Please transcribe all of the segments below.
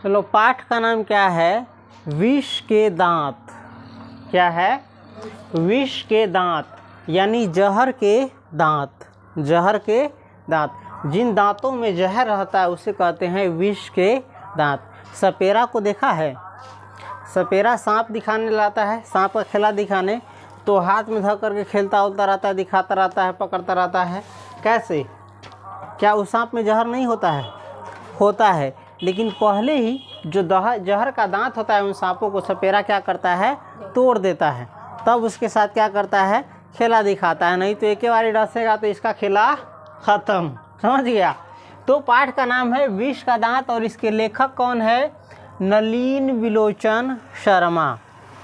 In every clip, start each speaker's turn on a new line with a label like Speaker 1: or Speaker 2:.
Speaker 1: चलो, पाठ का नाम क्या है? विष के दांत। क्या है? विष के दांत, यानी जहर के दांत। जहर के दांत, जिन दांतों में जहर रहता है उसे कहते हैं विष के दांत। सपेरा को देखा है? सपेरा सांप दिखाने लाता है, सांप का खेला दिखाने, तो हाथ में धर करके खेलता उलता रहता है, दिखाता रहता है, पकड़ता रहता है। कैसे? क्या उस सांप में जहर नहीं होता है? होता है, लेकिन पहले ही जो जहर का दांत होता है उन सांपों को सपेरा क्या करता है? तोड़ देता है। तब उसके साथ क्या करता है? खेला दिखाता है। नहीं तो एक बार डसेगा तो इसका खेला खत्म। समझ गया? तो पाठ का नाम है विष का दांत और इसके लेखक कौन है? नलिन विलोचन शर्मा।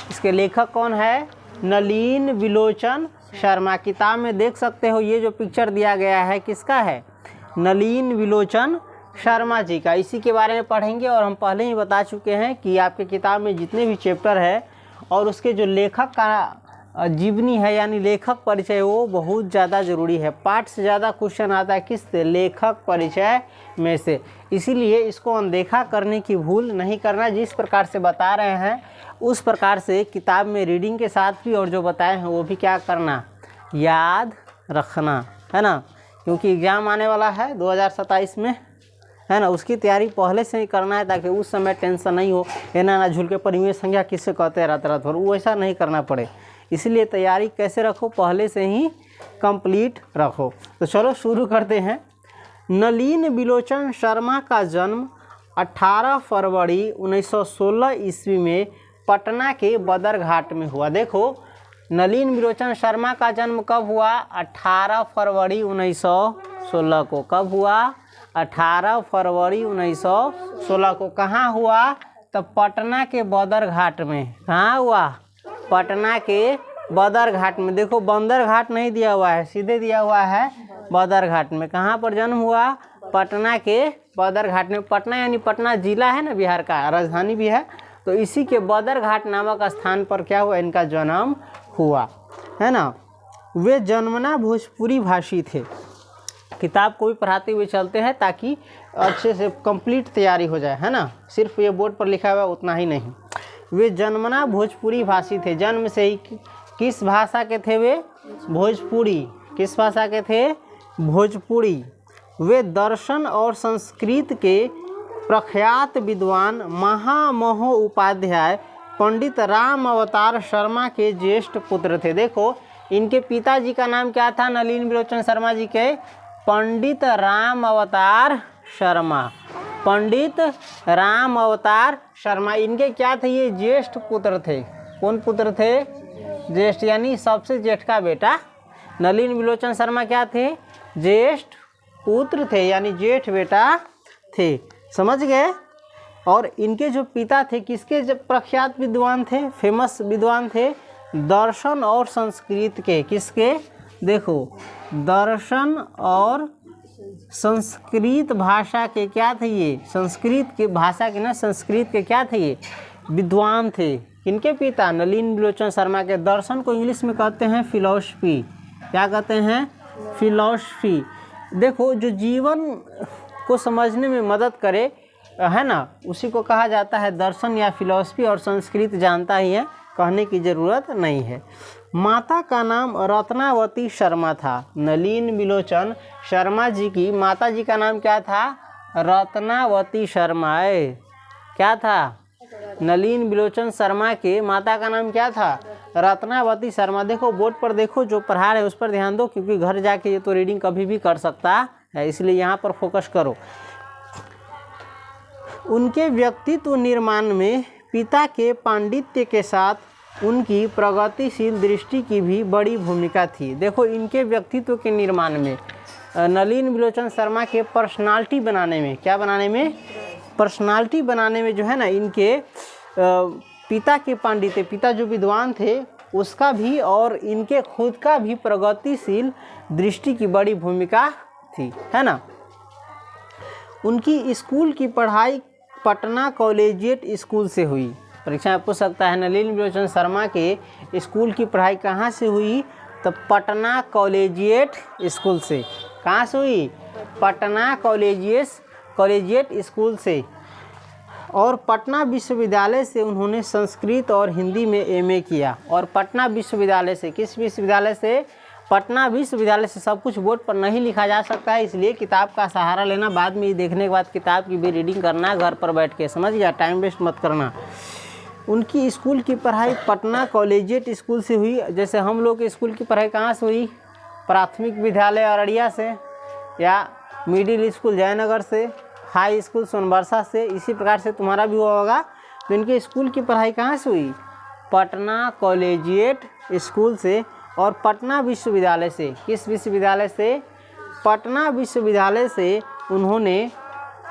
Speaker 1: इसके लेखक कौन है? नलिन विलोचन शर्मा। किताब में देख सकते हो, ये जो पिक्चर दिया गया है किसका है? नलिन विलोचन शर्मा जी का। इसी के बारे में पढ़ेंगे और हम पहले ही बता चुके हैं कि आपके किताब में जितने भी चैप्टर है और उसके जो लेखक का जीवनी है यानी लेखक परिचय, वो बहुत ज़्यादा ज़रूरी है। पाठ से ज़्यादा क्वेश्चन आता है किससे? लेखक परिचय में से। इसीलिए इसको अनदेखा करने की भूल नहीं करना। जिस प्रकार से बता रहे हैं उस प्रकार से किताब में रीडिंग के साथ भी और जो बताए हैं वो भी क्या करना? याद रखना, है ना। क्योंकि एग्ज़ाम आने वाला है 2027 में, है ना। उसकी तैयारी पहले से ही करना है ताकि उस समय टेंशन नहीं हो, है ना झूल के परिमेय संज्ञा किससे कहते हैं रात भर, वो ऐसा नहीं करना पड़े। इसलिए तैयारी कैसे रखो? पहले से ही कंप्लीट रखो। तो चलो शुरू करते हैं। नलिन विलोचन शर्मा का जन्म 18 फरवरी 1916 ईस्वी में पटना के बदरघाट में हुआ। देखो, नलिन विलोचन शर्मा का जन्म कब हुआ? 18 फरवरी 1916 को। कब हुआ? 18 फरवरी 1916 को। कहाँ हुआ? तब पटना के बदरघाट में। कहाँ हुआ? पटना के बदरघाट में। देखो, बंदरघाट नहीं दिया हुआ है, सीधे दिया हुआ है बदरघाट में। कहाँ पर जन्म हुआ? पटना के बदरघाट में। पटना यानी पटना जिला है ना, बिहार का राजधानी भी है। तो इसी के बदरघाट नामक स्थान पर क्या हुआ? इनका जन्म हुआ, है ना। वे जन्मना भोजपुरी भाषी थे। किताब को भी पढ़ाते हुए चलते हैं ताकि अच्छे से कंप्लीट तैयारी हो जाए, है ना। सिर्फ ये बोर्ड पर लिखा हुआ उतना ही नहीं। वे जन्मना भोजपुरी भाषी थे। जन्म से ही किस भाषा के थे वे? भोजपुरी। किस भाषा के थे? भोजपुरी। वे दर्शन और संस्कृत के प्रख्यात विद्वान महामहो उपाध्याय पंडित राम अवतार शर्मा के ज्येष्ठ पुत्र थे। देखो, इनके पिताजी का नाम क्या था? नलिन विलोचन शर्मा जी के पंडित राम अवतार शर्मा। पंडित राम अवतार शर्मा इनके क्या थे? ये ज्येष्ठ पुत्र थे। कौन पुत्र थे? ज्येष्ठ, यानी सबसे जेठ का बेटा। नलिन विलोचन शर्मा क्या थे? ज्येष्ठ पुत्र थे, यानी जेठ बेटा थे। समझ गए? और इनके जो पिता थे किसके जब प्रख्यात विद्वान थे? फेमस विद्वान थे दर्शन और संस्कृत के। किसके? देखो, दर्शन और संस्कृत भाषा के क्या थे ये? संस्कृत के भाषा के ना, संस्कृत के क्या थे ये? विद्वान थे। किनके पिता? नलिन विलोचन शर्मा के। दर्शन को इंग्लिश में कहते हैं फिलॉसफी। क्या कहते हैं? फिलॉसफी। देखो, जो जीवन को समझने में मदद करे, है ना, उसी को कहा जाता है दर्शन या फिलॉसफी। और संस्कृत जानता ही है, कहने की ज़रूरत नहीं है। माता का नाम रत्नावती शर्मा था। नलिन विलोचन शर्मा जी की माता जी का नाम क्या था? रत्नावती शर्मा। क्या था? नलिन विलोचन शर्मा के माता का नाम क्या था? रत्नावती शर्मा। देखो, बोर्ड पर देखो, जो पढ़ा रहे उस पर ध्यान दो, क्योंकि घर जाके ये तो रीडिंग कभी भी कर सकता है, इसलिए यहाँ पर फोकस करो। उनके व्यक्तित्व निर्माण में पिता के पांडित्य के साथ उनकी प्रगतिशील दृष्टि की भी बड़ी भूमिका थी। देखो, इनके व्यक्तित्व के निर्माण में, नलिन विलोचन शर्मा के पर्सनालिटी बनाने में, क्या बनाने में? पर्सनालिटी बनाने में जो है ना, इनके पिता के पांडित्य, पिता जो विद्वान थे उसका भी और इनके खुद का भी प्रगतिशील दृष्टि की बड़ी भूमिका थी, है ना। उनकी स्कूल की पढ़ाई पटना कॉलेजिएट स्कूल से हुई। परीक्षा में पूछ सकता है, नलिन विलोचन शर्मा के स्कूल की पढ़ाई कहाँ से हुई? तो पटना कॉलेजिएट स्कूल से। कहाँ से हुई? पटना कॉलेजिएट स्कूल से। और पटना विश्वविद्यालय से उन्होंने संस्कृत और हिंदी में एमए किया। और पटना विश्वविद्यालय से, किस विश्वविद्यालय से? पटना विश्वविद्यालय से। सब कुछ बोर्ड पर नहीं लिखा जा सकता है, इसलिए किताब का सहारा लेना। बाद में ये देखने के बाद किताब की भी रीडिंग करना घर पर बैठ के, समझ गया? टाइम वेस्ट मत करना। उनकी स्कूल की पढ़ाई पटना कॉलेजिएट स्कूल से हुई। जैसे हम लोग की स्कूल की पढ़ाई कहाँ से हुई? प्राथमिक विद्यालय अररिया से, या मिडिल स्कूल जयनगर से, हाई स्कूल सोनबरसा से। इसी प्रकार से तुम्हारा भी हुआ होगा। तो इनके स्कूल की पढ़ाई कहाँ से हुई? पटना कॉलेजिएट स्कूल से। और पटना विश्वविद्यालय से, किस विश्वविद्यालय से? पटना विश्वविद्यालय से उन्होंने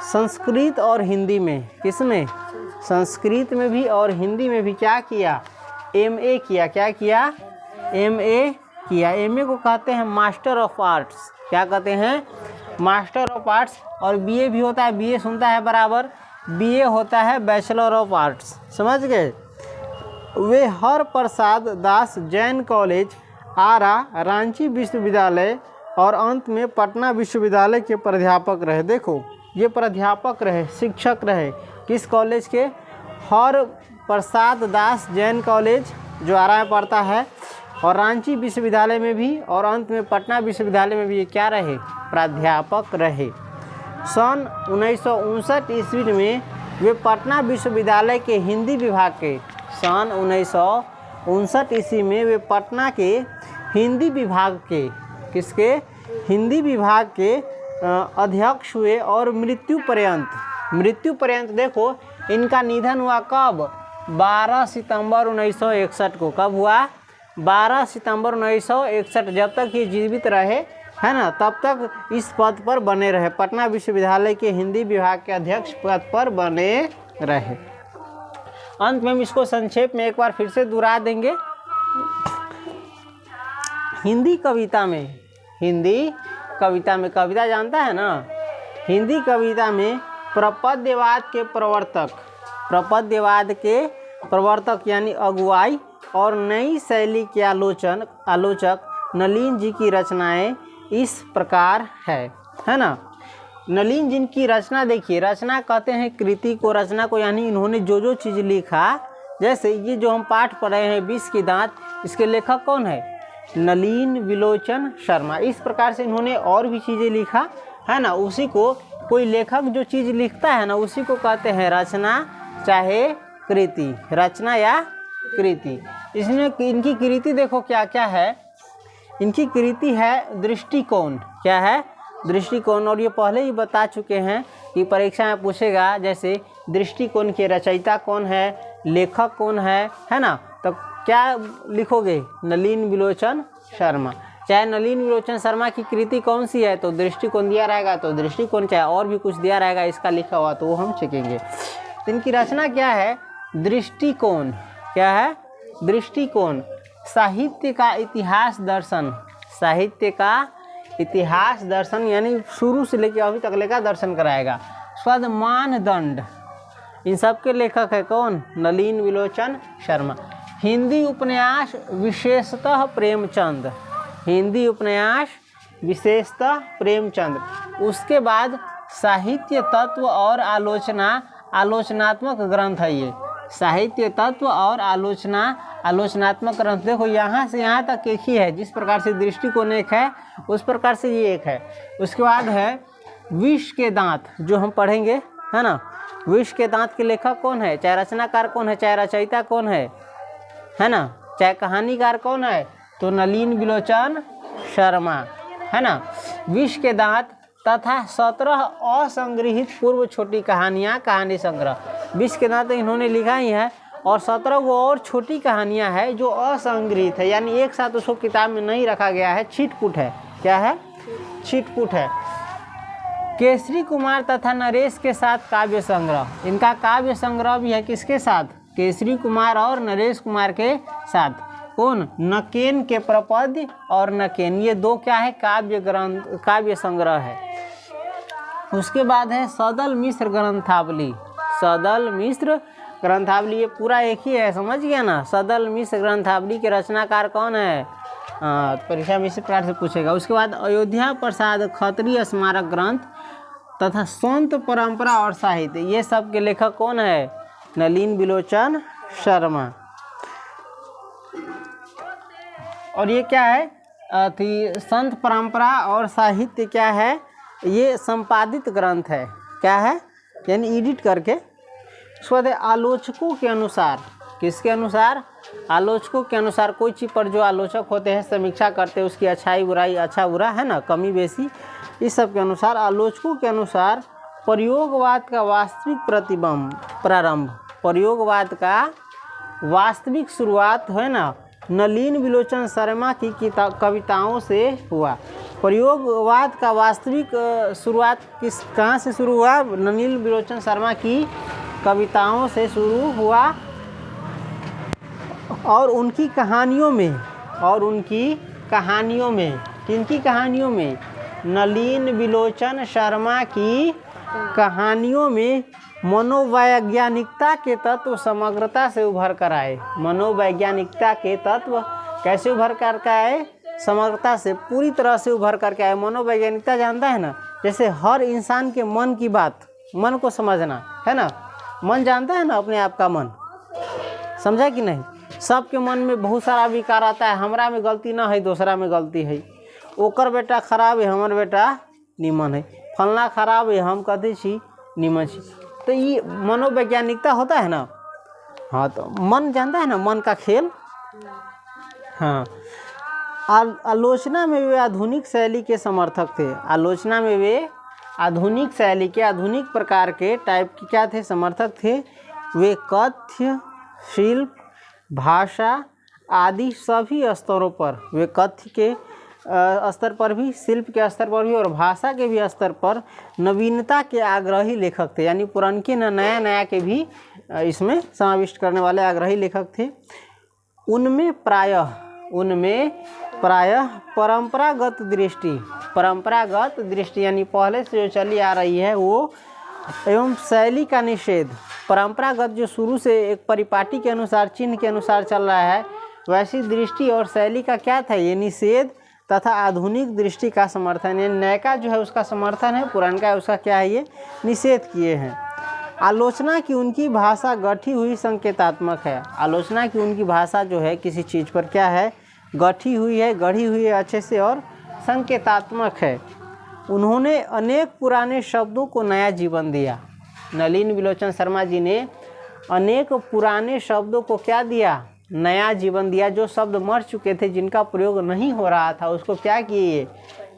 Speaker 1: संस्कृत और हिंदी में, किसमें? संस्कृत में भी और हिंदी में भी क्या किया? एमए किया। क्या किया? एमए किया। एमए को कहते हैं मास्टर ऑफ आर्ट्स। क्या कहते हैं? Master of arts. और बीए भी होता है, बीए सुनता है बराबर, बीए होता है बैचलर ऑफ आर्ट्स। समझ गए? वे हरप्रसाद दास जैन कॉलेज आरा, रांची विश्वविद्यालय और अंत में पटना विश्वविद्यालय के प्राध्यापक रहे। देखो, ये प्राध्यापक रहे, शिक्षक रहे, किस कॉलेज के? हरप्रसाद दास जैन कॉलेज जो आरा में पड़ता है, और रांची विश्वविद्यालय में भी, और अंत में पटना विश्वविद्यालय में भी ये क्या रहे? प्राध्यापक रहे। सन 1959 ईस्वी में वे पटना विश्वविद्यालय के हिंदी विभाग के, सन 1959 ईस्वी में वे पटना के हिंदी विभाग के, किसके? हिंदी विभाग के अध्यक्ष हुए। और मृत्यु पर्यंत देखो, इनका निधन हुआ कब? 12 सितंबर 1961 को। कब हुआ? 12 सितंबर 1961। जब तक ये जीवित रहे, है ना, तब तक इस पद पर बने रहे। पटना विश्वविद्यालय के हिंदी विभाग के अध्यक्ष पद पर बने रहे। अंत में हम इसको संक्षेप में एक बार फिर से दोहरा देंगे। हिंदी कविता में कविता जानता है ना? हिंदी कविता में प्रपद्यवाद के प्रवर्तक यानी अगुवाई और नई शैली के आलोचक नलिन जी की रचनाएं इस प्रकार है ना? नलिन जी की रचना देखिए, रचना कहते हैं कृति को, रचना को, यानी इन्होंने जो चीज़ लिखा। जैसे ये जो हम पाठ पढ़ रहे हैं विष के दांत, इसके लेखक कौन है? नलिन विलोचन शर्मा। इस प्रकार से इन्होंने और भी चीज़ें लिखा, है ना। उसी को, कोई लेखक जो चीज़ लिखता है ना, उसी को कहते हैं रचना चाहे कृति, रचना या कृति। इसमें इनकी कृति देखो क्या क्या है। इनकी कृति है दृष्टिकोण। क्या है? दृष्टिकोण। और ये पहले ही बता चुके हैं कि परीक्षा में पूछेगा, जैसे दृष्टिकोण के रचयिता कौन है, लेखक कौन है ना। तो क्या लिखोगे? नलिन विलोचन शर्मा। चाहे नलिन विलोचन शर्मा की कृति कौन सी है, तो दृष्टिकोण दिया रहेगा, तो दृष्टिकोण। चाहे और भी कुछ दिया रहेगा इसका लिखा हुआ, तो वो हम चेकेंगे। इनकी रचना क्या है? दृष्टिकोण। क्या है? दृष्टिकोण। साहित्य का इतिहास दर्शन, साहित्य का इतिहास दर्शन, यानी शुरू से लेकर अभी तक का दर्शन कराएगा। स्वद मानदंड, इन सब के लेखक है कौन? नलिन विलोचन शर्मा। हिंदी उपन्यास विशेषतः प्रेमचंद, हिंदी उपन्यास विशेषतः प्रेमचंद। उसके बाद साहित्य तत्व और आलोचनात्मक ग्रंथ है ये। साहित्य तत्व और आलोचनात्मक ग्रंथ। देखो यहाँ से यहाँ तक एक ही है, जिस प्रकार से दृष्टिकोण एक है उस प्रकार से ये एक है। उसके बाद है विष के दांत, जो हम पढ़ेंगे, है ना। विष के दांत के लेखक कौन है? चाहे रचनाकार कौन है, चाहे रचयिता कौन है ना, चाहे कहानीकार कौन है, तो नलिन विलोचन शर्मा, है ना। विष के दांत तथा 17 असंग्रहित पूर्व छोटी कहानियाँ, कहानी संग्रह। विष के दांत इन्होंने लिखा ही है, और 17 वो और छोटी कहानियाँ हैं जो असंग्रहित है, यानी एक साथ उसको किताब में नहीं रखा गया है, छिटपुट है। क्या है? छिटपुट है। केसरी कुमार तथा नरेश के साथ काव्य संग्रह, इनका काव्य संग्रह भी है। किसके साथ? केसरी कुमार और नरेश कुमार के साथ। कौन? नकेन के प्रपद और नकेन, ये दो क्या है? काव्य ग्रंथ, काव्य संग्रह है। उसके बाद है सदल मिश्र ग्रंथावली, सदल मिश्र ग्रंथावली, ये पूरा एक ही है, समझ गया ना। सदल मिश्र ग्रंथावली के रचनाकार कौन है? परीक्षा में इसी प्रकार से पूछेगा। उसके बाद अयोध्या प्रसाद खत्री स्मारक ग्रंथ, तथा संत परंपरा और साहित्य, ये सब के लेखक कौन है? नलिन बिलोचन शर्मा। और ये क्या है? संत परंपरा और साहित्य क्या है? ये संपादित ग्रंथ है। क्या है? यानी एडिट करके। उसके बाद आलोचकों के अनुसार, किसके अनुसार? आलोचकों के अनुसार। कोई चीज़ पर जो आलोचक होते हैं, समीक्षा करते हैं, उसकी अच्छाई बुराई, अच्छा बुरा है ना, कमी बेसी, इस सब के अनुसार, आलोचकों के अनुसार प्रयोगवाद का वास्तविक प्रारंभ, प्रयोगवाद का वास्तविक शुरुआत है ना, नलिन बिलोचन शर्मा की कविताओं से हुआ। प्रयोगवाद का वास्तविक शुरुआत कहाँ से शुरू हुआ? नलिन बिलोचन शर्मा की कविताओं से शुरू हुआ। और उनकी कहानियों में, किनकी कहानियों में? नलिन बिलोचन शर्मा की कहानियों में मनोवैज्ञानिकता के तत्व समग्रता से उभर कर आए। मनोवैज्ञानिकता के तत्व कैसे उभर कर आए? समग्रता से, पूरी तरह से उभर करके आए। मनोवैज्ञानिकता जानता है ना, जैसे हर इंसान के मन की बात, मन को समझना है ना, मन जानता है ना अपने आप का मन, समझा कि नहीं? सबके मन में बहुत सारा विकार आता है, हमरा में गलती ना है, दूसरा में गलती है, ओकर बेटा खराब है, हमर बेटा निमन है, फलना खराब है, हम कथी छी? निमन छी। तो ये मनोवैज्ञानिकता होता है ना। हाँ, तो मन जानता है ना, मन का खेल। हाँ, आलोचना में वे आधुनिक शैली के समर्थक थे। आलोचना में वे आधुनिक शैली के, आधुनिक प्रकार के टाइप के क्या थे? समर्थक थे। वे कथ्य, शिल्प, भाषा आदि सभी स्तरों पर, वे कथ्य के स्तर पर भी, शिल्प के स्तर पर भी और भाषा के भी स्तर पर नवीनता के आग्रही लेखक थे। यानी पुराने न नया के भी इसमें समाविष्ट करने वाले आग्रही लेखक थे। उनमें प्रायः परंपरागत दृष्टि यानी पहले से जो चली आ रही है वो, एवं शैली का निषेध। परंपरागत जो शुरू से एक परिपाटी के अनुसार, चिन्ह के अनुसार चल रहा है, वैसी दृष्टि और शैली का क्या था? ये निषेध तथा आधुनिक दृष्टि का समर्थन। ये नए का जो है उसका समर्थन है, पुराने का उसका क्या है? ये निषेध किए हैं। आलोचना की उनकी भाषा गठी हुई संकेतात्मक है। आलोचना की उनकी भाषा जो है किसी चीज़ पर क्या है? गठी हुई है, गढ़ी हुई है अच्छे से और संकेतात्मक है। उन्होंने अनेक पुराने शब्दों को नया जीवन दिया। नलिन बिलोचन शर्मा जी ने अनेक पुराने शब्दों को क्या दिया? नया जीवन दिया। जो शब्द मर चुके थे, जिनका प्रयोग नहीं हो रहा था, उसको क्या किए?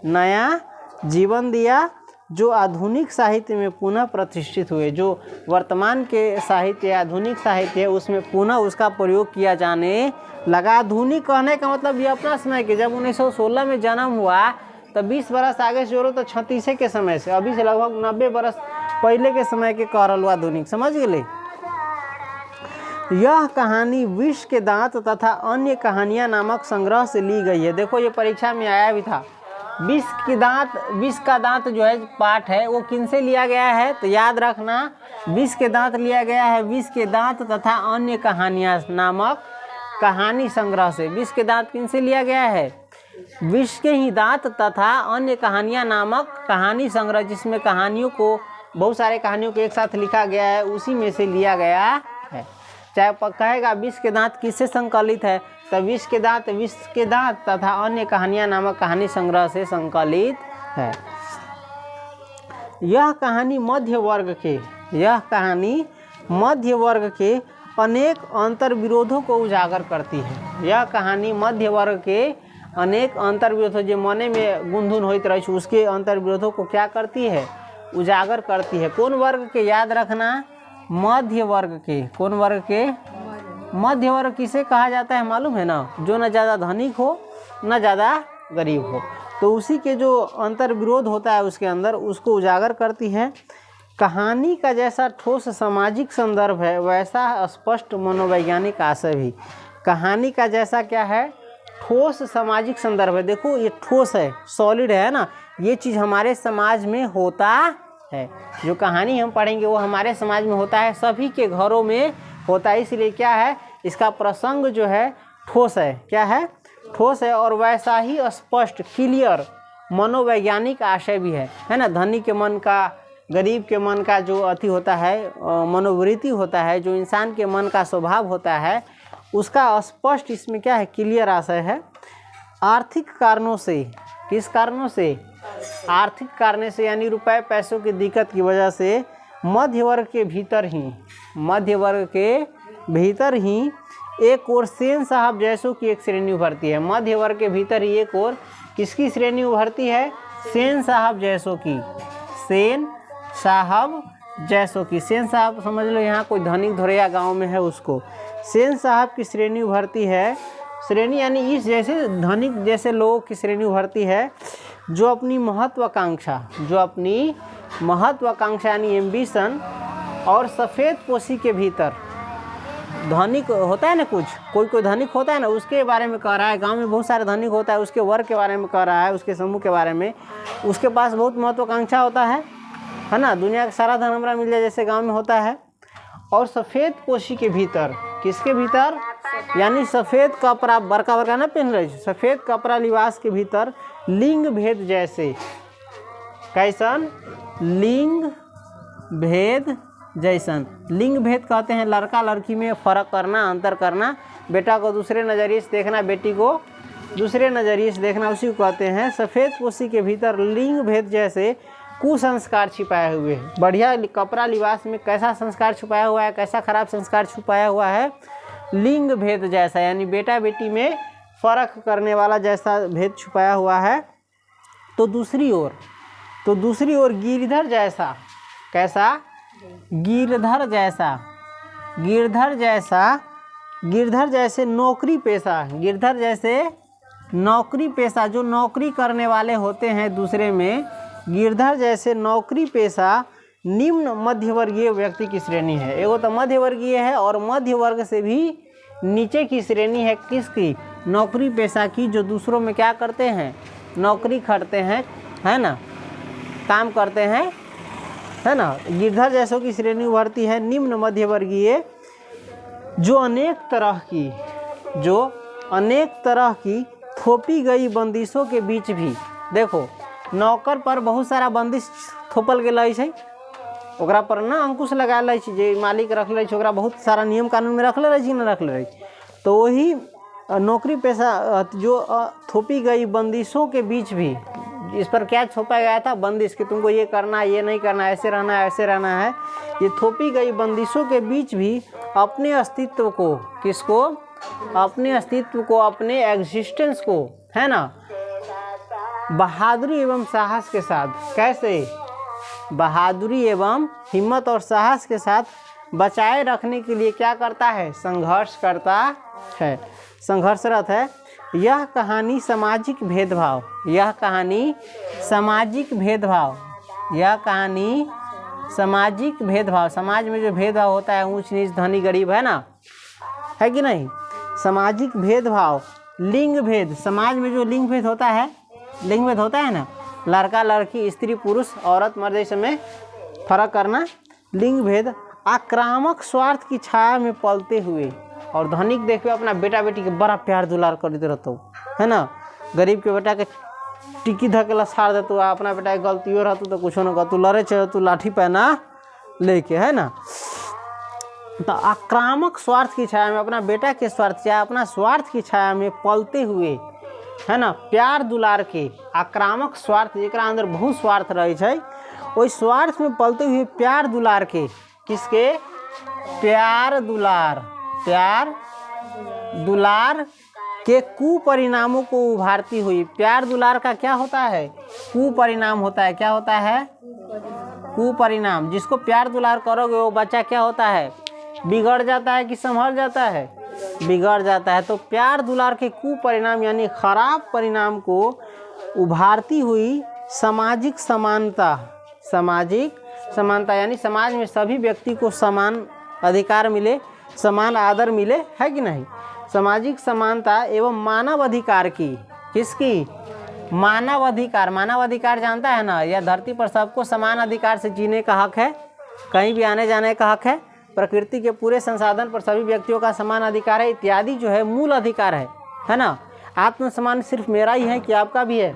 Speaker 1: नया जीवन दिया। जो आधुनिक साहित्य में पुनः प्रतिष्ठित हुए, जो वर्तमान के साहित्य, आधुनिक साहित्य है, उसमें पुनः उसका प्रयोग किया जाने लगा। आधुनिक कहने का मतलब ये अपना समय के, जब 1916 में जन्म हुआ तो 20 बरस आगे से जोड़ो तो 36 के समय से, अभी से लगभग 90 बरस पहले के समय के कह रहा आधुनिक, समझ गए? यह कहानी विष के दांत तथा अन्य कहानियां नामक संग्रह से ली गई है। देखो, ये परीक्षा में आया भी था। विष का दांत जो है पाठ है, वो किन से लिया गया है? तो याद रखना, विष के दांत लिया गया है विष के दांत तथा अन्य कहानियां नामक कहानी संग्रह से। विष के दांत किन से लिया गया है? विष के ही दांत तथा अन्य कहानियां नामक कहानी संग्रह, जिसमें कहानियों को, बहुत सारे कहानियों को एक साथ लिखा गया है, उसी में से लिया गया है। चाहे कहेगा विष के दांत किससे संकलित है, तो विष के दांत तथा अन्य कहानियां नामक कहानी संग्रह से संकलित है। यह कहानी मध्य वर्ग के अनेक अंतर्विरोधों को उजागर करती है। यह कहानी मध्य वर्ग के अनेक अंतर्विरोधों, जो मने में गुंधुन होइत रही, उसके अंतर्विरोधों को क्या करती है? उजागर करती है। कौन वर्ग के? याद रखना, मध्य वर्ग के। कौन वर्ग के? मध्य वर्ग किसे कहा जाता है मालूम है ना? जो न ज़्यादा धनिक हो न ज़्यादा गरीब हो, तो उसी के जो अंतर्विरोध होता है उसके अंदर, उसको उजागर करती है। कहानी का जैसा ठोस सामाजिक संदर्भ है, वैसा स्पष्ट मनोवैज्ञानिक आशय भी। कहानी का जैसा क्या है? ठोस सामाजिक संदर्भ है। देखो, ये ठोस है, सॉलिड है ना, ये चीज़ हमारे समाज में होता है। जो कहानी हम पढ़ेंगे वो हमारे समाज में होता है, सभी के घरों में होता है। इसलिए क्या है? इसका प्रसंग जो है ठोस है। क्या है? ठोस है। और वैसा ही स्पष्ट, क्लियर मनोवैज्ञानिक आशय भी है ना? धनी के मन का गरीब के मन का जो अति होता है, मनोवृत्ति होता है, जो इंसान के मन का स्वभाव होता है, उसका स्पष्ट इसमें क्या है, क्लियर आशय है। आर्थिक कारणों से, किस कारणों से, आर्थिक कारणों से यानी रुपए पैसों की दिक्कत की वजह से मध्य वर्ग के भीतर ही एक और सेन साहब जैसों की एक श्रेणी उभरती है। मध्य वर्ग के भीतर ही एक और किसकी श्रेणी उभरती है, सेन साहब जैसों की, सेन साहब जैसों की। सेन साहब समझ लो यहाँ कोई धनिक धोरिया गांव में है, उसको सेन साहब की श्रेणी उभरती है। श्रेणी यानी इस जैसे धनिक जैसे लोगों की श्रेणी उभरती है जो अपनी महत्वाकांक्षा यानी एम्बिशन और सफ़ेद पोशी के भीतर, धनिक होता है ना, कोई धनिक होता है ना, उसके बारे में कह रहा है। गांव में बहुत सारे धनिक होता है, उसके वर्ग के बारे में कह रहा है, उसके समूह के बारे में। उसके पास बहुत महत्वाकांक्षा होता है ना, दुनिया का सारा धन हमरा मिल जाए जैसे गांव में होता है। और सफ़ेद पोशी के भीतर, किसके भीतर, यानी सफ़ेद कपड़ा बड़का बड़का ना पहन रहे, सफ़ेद कपड़ा लिबास के भीतर लिंग भेद जैसे, कैसन, लिंग भेद जैसन। लिंग भेद कहते हैं लड़का लड़की में फ़र्क करना, अंतर करना, बेटा को दूसरे नज़रिए से देखना, बेटी को दूसरे नज़रिए से देखना, उसी को कहते हैं सफ़ेद पोशी के भीतर लिंग भेद जैसे कुसंस्कार छिपाए हुए हैं। बढ़िया कपड़ा लिबास में कैसा संस्कार छुपाया हुआ है, कैसा खराब संस्कार छुपाया हुआ है, लिंग भेद जैसा, यानी बेटा बेटी में फ़र्क करने वाला जैसा भेद छुपाया हुआ है। तो दूसरी ओर गिरधर जैसा, कैसा, गिरधर जैसे नौकरी पेशा, जो नौकरी करने वाले होते हैं दूसरे में, गिरधर जैसे नौकरी पेशा निम्न मध्यवर्गीय व्यक्ति की श्रेणी है। एगो तो मध्यवर्गीय है और मध्य वर्ग से भी नीचे की श्रेणी है, किसकी, नौकरी पेशा की, जो दूसरों में क्या करते हैं, नौकरी करते हैं, है ना, काम करते हैं, है ना। गिरधर जैसों की श्रेणी उभरती है निम्न मध्यवर्गीय, जो अनेक तरह की थोपी गई बंदिशों के बीच भी, देखो नौकर पर बहुत सारा बंदिश थोपल गेल है, ओकरा पर ना अंकुश लगायल रही है, जे मालिक रखले है, ओकरा बहुत सारा नियम कानून में रखले रही, ना रखले रही। तो वही नौकरी पेशा जो थोपी गई बंदिशों के बीच भी, इस पर क्या थोपा गया था, बंदिश, कि तुमको ये करना है, ये नहीं करना, ऐसे रहना है, ऐसे रहना है। ये थोपी गई बंदिशों के बीच भी अपने अस्तित्व को, किसको, अपने अस्तित्व को, अपने एग्जिस्टेंस को, है ना, बहादुरी एवं साहस के साथ, कैसे, बहादुरी एवं हिम्मत और साहस के साथ बचाए रखने के लिए क्या करता है, संघर्ष करता है, संघर्षरत है। यह कहानी सामाजिक भेदभाव, समाज में जो भेदभाव होता है, ऊंच नीच धनी गरीब, है ना, है कि नहीं, सामाजिक भेदभाव, लिंग भेद, समाज में जो लिंग भेद होता है, ना, लड़का लड़की, स्त्री पुरुष, औरत मर्द, इस में फर्क करना, लिंग भेद, आक्रामक स्वार्थ की छाया में पलते हुए, और धनिक देखो अपना बेटा बेटी के बड़ा प्यार दुलार करते रहते, है ना, गरीब के बेटा के टिकी धकेला साड़ देते, अपना बेटा के गलतियों रहते तो कुछ न कहतु, लड़े चले तू लाठी पहना लेके, है ना। तो आक्रामक स्वार्थ की छाया में, अपना बेटा के स्वार्थ या अपना स्वार्थ की छाया में पलते हुए, है ना, प्यार दुलार के, आक्रामक स्वार्थ जेकरा अंदर बहुत स्वार्थ रहे छै, ओई स्वार्थ में पलते हुए प्यार दुलार के, किसके, प्यार दुलार के कुपरिणामों को उभारती हुई। प्यार दुलार का क्या होता है, कुपरिणाम होता है, क्या होता है, कुपरिणाम। जिसको प्यार दुलार करोगे वो बच्चा क्या होता है, बिगड़ जाता है कि संभल जाता है, बिगड़ जाता है। तो प्यार दुलार के कुपरिणाम यानी खराब परिणाम को उभारती हुई सामाजिक समानता यानी समाज में सभी व्यक्ति को समान अधिकार मिले, समान आदर मिले, है कि नहीं। सामाजिक समानता एवं मानव अधिकार की, किसकी, मानव अधिकार जानता है ना, यह धरती पर सबको समान अधिकार से जीने का हक है, कहीं भी आने जाने का हक है, प्रकृति के पूरे संसाधन पर सभी व्यक्तियों का समान अधिकार है, इत्यादि जो है मूल अधिकार है ना। आत्मसम्मान सिर्फ मेरा ही है कि आपका भी है,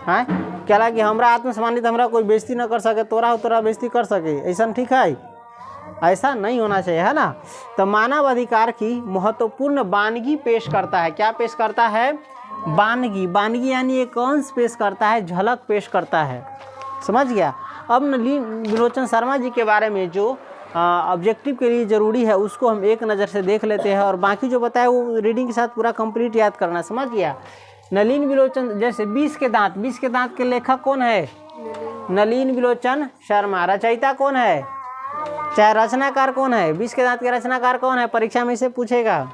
Speaker 1: हाँ, क्या लगा कि हमरा आत्मसम्मानित हमरा कोई बेइज्जती न कर सके, तोरा बेइज्जती कर सके, ऐसा ठीक है? ऐसा नहीं होना चाहिए, है ना। तो मानव अधिकार की महत्वपूर्ण वानगी पेश करता है। क्या पेश करता है? वानगी यानी एक अंश पेश करता है, झलक पेश करता है, समझ गया। अब नलिन विलोचन शर्मा जी के बारे में जो ऑब्जेक्टिव के लिए ज़रूरी है उसको हम एक नज़र से देख लेते हैं, और बाकी जो बताया वो रीडिंग के साथ पूरा कंप्लीट याद करना, समझ गया। नलिन विलोचन, जैसे 20 के दांत के लेखक कौन है? नलिन विलोचन शर्मा। रचयिता कौन है? चाहे रचनाकार कौन है? 20 के दांत के रचनाकार कौन है? परीक्षा में से पूछेगा,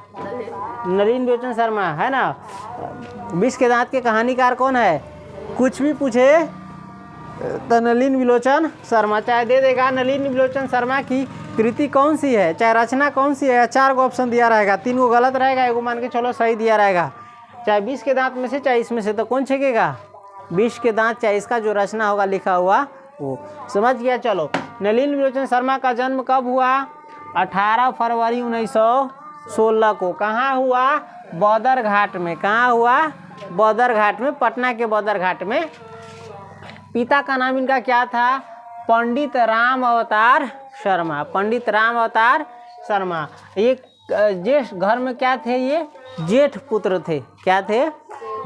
Speaker 1: नलिन विलोचन शर्मा, है ना। 20 के दांत के कहानीकार कौन है? कुछ भी पूछे तो नलिन विलोचन शर्मा, चाहे दे देगा नलिन विलोचन शर्मा की कृति कौन सी है, चाहे रचना कौन सी है। 4 गो ऑप्शन दिया रहेगा, 3 गो गलत रहेगा, एगो मान के चलो सही दिया रहेगा। चाहे 20 के दांत में से, चाहे इसमें से, तो कौन छेकेगा? 20 के दांत, चाहे इसका जो रचना होगा लिखा हुआ वो, समझ गया। चलो, नलिन विलोचन शर्मा का जन्म कब हुआ? 18 फरवरी 1916 को। कहाँ हुआ? बौदरघाट में। कहाँ हुआ? बौदरघाट में, पटना के बौदरघाट में। पिता का नाम इनका क्या था? पंडित राम अवतार शर्मा। पंडित राम अवतार शर्मा। ये जेठ घर में क्या थे? ये जेठ पुत्र थे। क्या थे?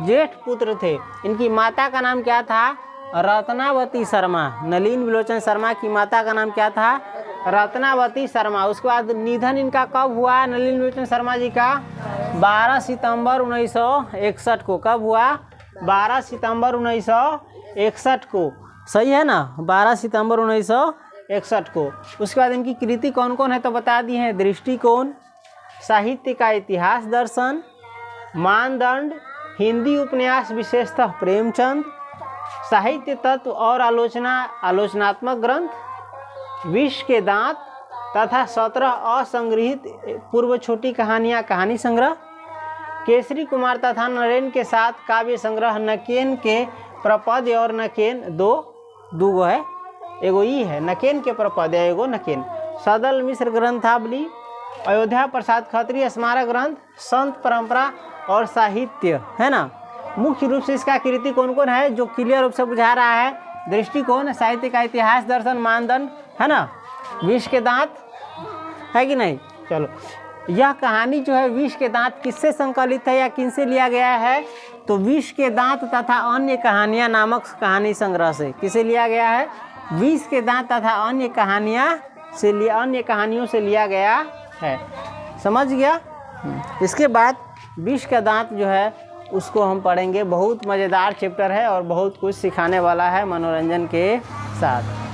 Speaker 1: जेठ पुत्र थे। इनकी माता का नाम क्या था? रत्नावती शर्मा। नलिन विलोचन शर्मा की माता का नाम क्या था? रत्नावती शर्मा। उसके बाद निधन इनका कब हुआ? नलिन विलोचन शर्मा जी का 12 सितंबर 1961 को। कब हुआ? 12 सितंबर 1961 को, सही है ना। 12 सितंबर 1961 को। उसके बाद इनकी कृति कौन कौन है तो बता दी है। दृष्टिकोण, साहित्य का इतिहास दर्शन, मानदंड, हिंदी उपन्यास विशेषतः प्रेमचंद, साहित्य तत्व और आलोचनात्मक ग्रंथ, विष के दांत तथा 17 असंग्रहित पूर्व छोटी कहानियाँ, कहानी संग्रह, केसरी कुमार तथा नरेन के साथ काव्य संग्रह, नकेन के प्रपद और नकेन, दो गो है, एगो ई है नकेन के प्रपद है, एगो नकेन, सदल मिश्र ग्रंथावली, अयोध्या प्रसाद खत्री स्मारक ग्रंथ, संत परंपरा और साहित्य, है ना। मुख्य रूप से इसका कृति कौन कौन है जो क्लियर रूप से बुझा रहा है? दृष्टिकोण, साहित्य का इतिहास दर्शन, मानदंड, है ना, विष के दांत, है कि नहीं। चलो, यह कहानी जो है विष के दांत किससे संकलित है या किनसे लिया गया है? तो विष के दांत तथा अन्य कहानियां नामक कहानी संग्रह से। किसे लिया गया है? विष के दांत तथा अन्य कहानियों से लिया गया है, समझ गया। इसके बाद विष का दांत जो है उसको हम पढ़ेंगे। बहुत मज़ेदार चैप्टर है और बहुत कुछ सिखाने वाला है मनोरंजन के साथ।